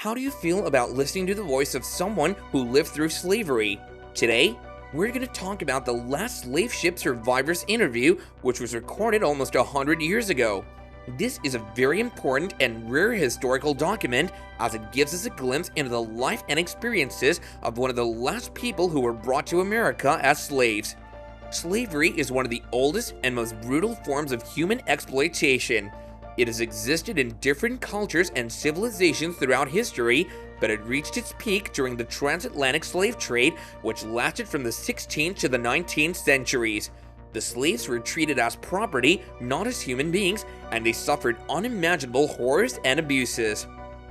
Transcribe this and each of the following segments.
How do you feel about listening to the voice of someone who lived through slavery? Today, we're going to talk about the last slave ship survivors interview, which was recorded almost 100 years ago. This is a very important and rare historical document as it gives us a glimpse into the life and experiences of one of the last people who were brought to America as slaves. Slavery is one of the oldest and most brutal forms of human exploitation. It has existed in different cultures and civilizations throughout history, but it reached its peak during the transatlantic slave trade, which lasted from the 16th to the 19th centuries. The slaves were treated as property, not as human beings, and they suffered unimaginable horrors and abuses.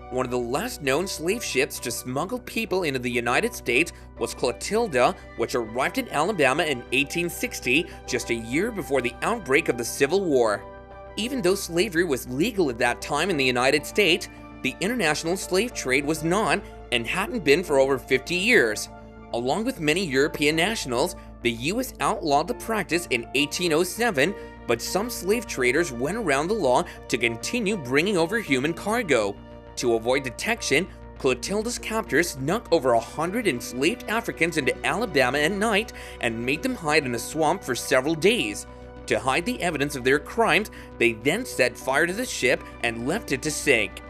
One of the last known slave ships to smuggle people into the United States was Clotilda, which arrived in Alabama in 1860, just a year before the outbreak of the Civil War. Even though slavery was legal at that time in the United States, the international slave trade was not and hadn't been for over 50 years. Along with many European nationals, the U.S. outlawed the practice in 1807, but some slave traders went around the law to continue bringing over human cargo. To avoid detection, Clotilda's captors snuck over 100 enslaved Africans into Alabama at night and made them hide in a swamp for several days. To hide the evidence of their crimes, they then set fire to the ship and left it to sink.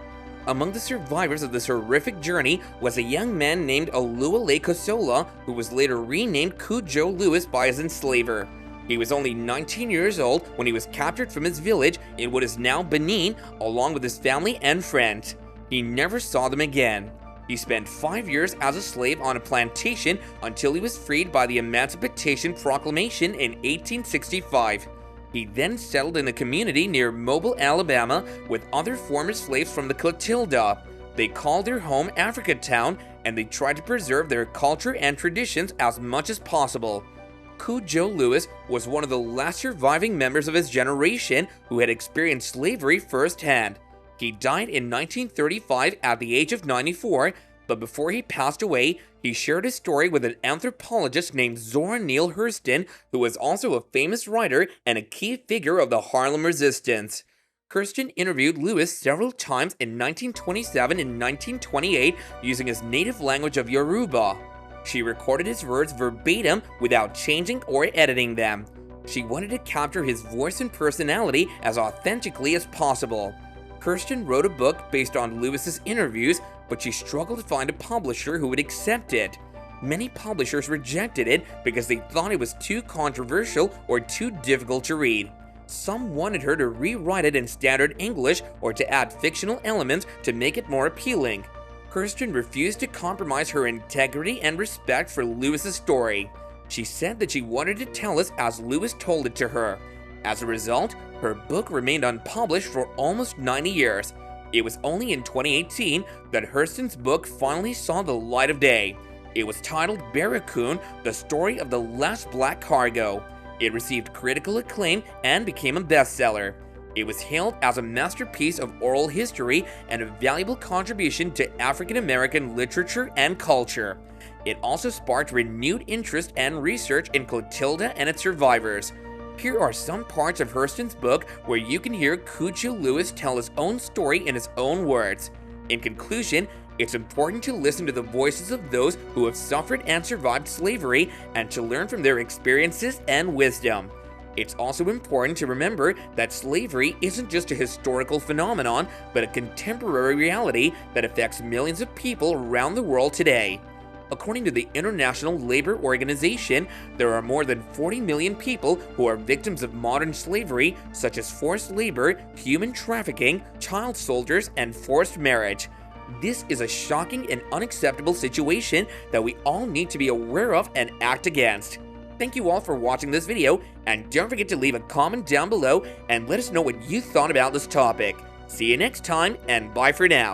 Among the survivors of this horrific journey was a young man named Oluwole Kosola, who was later renamed Cudjoe Lewis by his enslaver. He was only 19 years old when he was captured from his village in what is now Benin, along with his family and friends. He never saw them again. He spent 5 years as a slave on a plantation until he was freed by the Emancipation Proclamation in 1865. He then settled in a community near Mobile, Alabama, with other former slaves from the Clotilda. They called their home Africatown, and they tried to preserve their culture and traditions as much as possible. Cudjoe Lewis was one of the last surviving members of his generation who had experienced slavery firsthand. He died in 1935 at the age of 94, but before he passed away, he shared his story with an anthropologist named Zora Neale Hurston, who was also a famous writer and a key figure of the Harlem Resistance. Hurston interviewed Lewis several times in 1927 and 1928 using his native language of Yoruba. She recorded his words verbatim without changing or editing them. She wanted to capture his voice and personality as authentically as possible. Hurston wrote a book based on Lewis's interviews, but she struggled to find a publisher who would accept it. Many publishers rejected it because they thought it was too controversial or too difficult to read. Some wanted her to rewrite it in standard English or to add fictional elements to make it more appealing. Hurston refused to compromise her integrity and respect for Lewis's story. She said that she wanted to tell us as Lewis told it to her. As a result, her book remained unpublished for almost 90 years. It was only in 2018 that Hurston's book finally saw the light of day. It was titled Barracoon: The Story of the Last Black Cargo. It received critical acclaim and became a bestseller. It was hailed as a masterpiece of oral history and a valuable contribution to African American literature and culture. It also sparked renewed interest and research in Clotilda and its survivors. Here are some parts of Hurston's book where you can hear Cudjoe Lewis tell his own story in his own words. In conclusion, it's important to listen to the voices of those who have suffered and survived slavery and to learn from their experiences and wisdom. It's also important to remember that slavery isn't just a historical phenomenon, but a contemporary reality that affects millions of people around the world today. According to the International Labor Organization, there are more than 40 million people who are victims of modern slavery, such as forced labor, human trafficking, child soldiers, and forced marriage. This is a shocking and unacceptable situation that we all need to be aware of and act against. Thank you all for watching this video, and don't forget to leave a comment down below and let us know what you thought about this topic. See you next time, and bye for now.